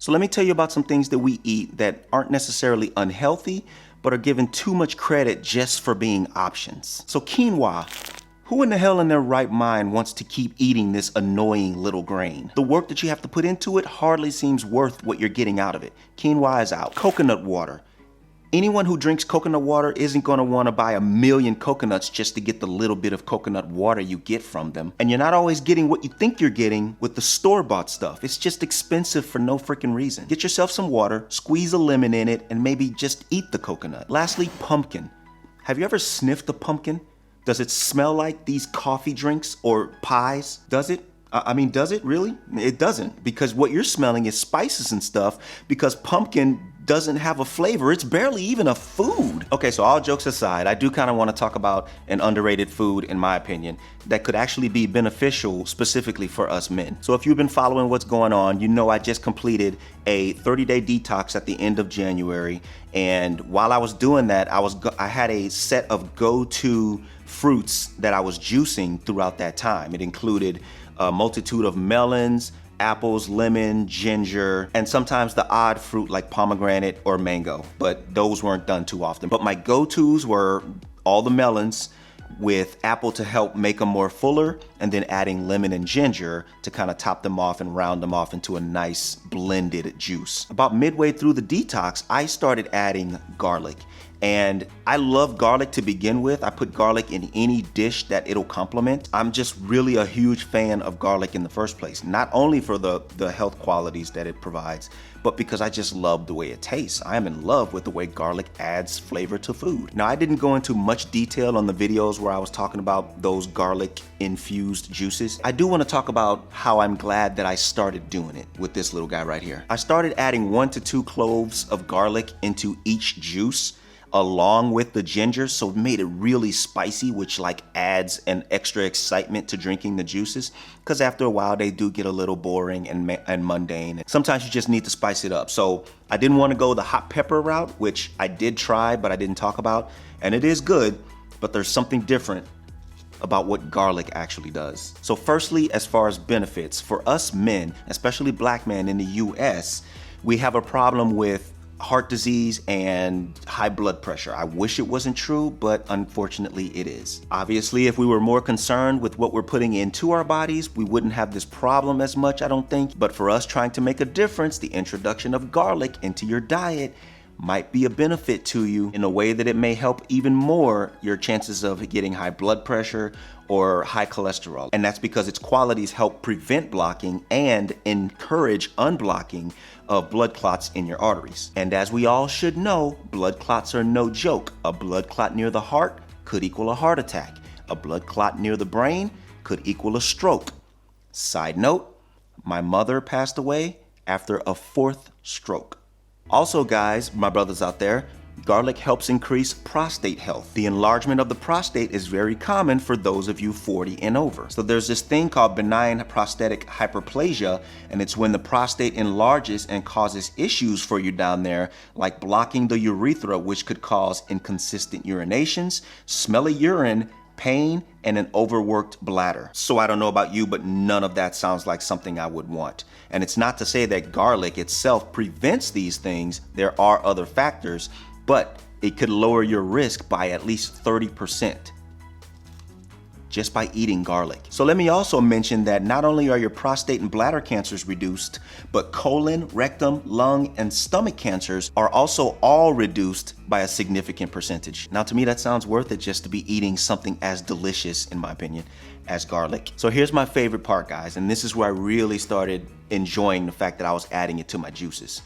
So let me tell you about some things that we eat that aren't necessarily unhealthy, but are given too much credit just for being options. So quinoa. Who in the hell in their right mind wants to keep eating this annoying little grain? The work that you have to put into it hardly seems worth what you're getting out of it. Quinoa is out. Coconut water. Anyone who drinks coconut water isn't going to want to buy 1,000,000 coconuts just to get the little bit of coconut water you get from them. And you're not always getting what you think you're getting with the store-bought stuff. It's just expensive for no freaking reason. Get yourself some water, squeeze a lemon in it, and maybe just eat the coconut. Lastly, pumpkin. Have you ever sniffed a pumpkin? Does it smell like these coffee drinks or pies? Does it? Does it really? It doesn't, because what you're smelling is spices and stuff, because pumpkin doesn't have a flavor. It's barely even a food. Okay, so all jokes aside, I do kind of want to talk about an underrated food, in my opinion, that could actually be beneficial specifically for us men. So if you've been following what's going on, you know I just completed a 30-day detox at the end of January. And while I was doing that, I had a set of go-to fruits that I was juicing throughout that time. It included a multitude of melons, apples, lemon, ginger, and sometimes the odd fruit like pomegranate or mango, but those weren't done too often. But my go-tos were all the melons with apple to help make them more fuller, and then adding lemon and ginger to kind of top them off and round them off into a nice blended juice. About midway through the detox, I started adding garlic. And I love garlic to begin with. I put garlic in any dish that it'll complement. I'm just really a huge fan of garlic in the first place, not only for the health qualities that it provides, but because I just love the way it tastes. I am in love with the way garlic adds flavor to food. Now, I didn't go into much detail on the videos where I was talking about those garlic infused juices. I do want to talk about how I'm glad that I started doing it with this little guy right here. I started adding 1 to 2 cloves of garlic into each juice, along with the ginger, so it made it really spicy, which like adds an extra excitement to drinking the juices, because after a while they do get a little boring and mundane. Sometimes you just need to spice it up. So I didn't want to go the hot pepper route, which I did try but I didn't talk about, and it is good, but there's something different about what garlic actually does. So firstly, as far as benefits, for us men, especially black men in the US, we have a problem with heart disease and high blood pressure. I wish it wasn't true, but unfortunately it is. Obviously, if we were more concerned with what we're putting into our bodies, we wouldn't have this problem as much, I don't think. But for us trying to make a difference, the introduction of garlic into your diet might be a benefit to you in a way that it may help even more your chances of getting high blood pressure or high cholesterol. And that's because its qualities help prevent blocking and encourage unblocking of blood clots in your arteries. And as we all should know, blood clots are no joke. A blood clot near the heart could equal a heart attack. A blood clot near the brain could equal a stroke. Side note, my mother passed away after a 4th stroke. Also, guys, my brothers out there, garlic helps increase prostate health. The enlargement of the prostate is very common for those of you 40 and over. So there's this thing called benign prostatic hyperplasia, and it's when the prostate enlarges and causes issues for you down there, like blocking the urethra, which could cause inconsistent urinations, smelly urine, pain, and an overworked bladder. So I don't know about you, but none of that sounds like something I would want. And it's not to say that garlic itself prevents these things. There are other factors, but it could lower your risk by at least 30%. Just by eating garlic. So let me also mention that not only are your prostate and bladder cancers reduced, but colon, rectum, lung, and stomach cancers are also all reduced by a significant percentage. Now, to me, that sounds worth it just to be eating something as delicious, in my opinion, as garlic. So here's my favorite part, guys, and this is where I really started enjoying the fact that I was adding it to my juices.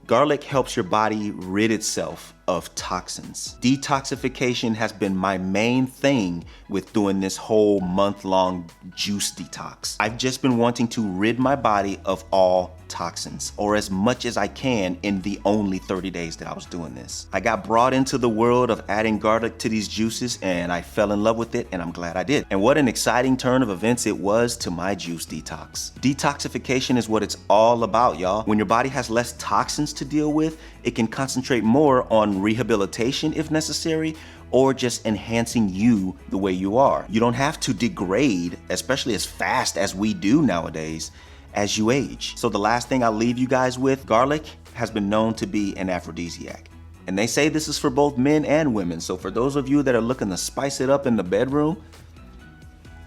Garlic helps your body rid itself of toxins. Detoxification has been my main thing with doing this whole month-long juice detox. I've just been wanting to rid my body of all toxins, or as much as I can in the only 30 days that I was doing this. I got brought into the world of adding garlic to these juices, and I fell in love with it, and I'm glad I did. And what an exciting turn of events it was to my juice detox. Detoxification is what it's all about, y'all. When your body has less toxins to deal with, it can concentrate more on rehabilitation if necessary, or just enhancing you the way you are. You don't have to degrade, especially as fast as we do nowadays. as you age. So the last thing I'll leave you guys with, garlic has been known to be an aphrodisiac. And they say this is for both men and women. So for those of you that are looking to spice it up in the bedroom,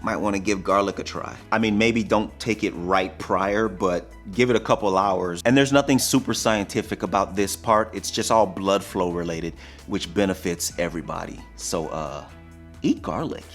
might want to give garlic a try. I mean, maybe don't take it right prior, but give it a couple hours. And there's nothing super scientific about this part. It's just all blood flow related, which benefits everybody. So eat garlic.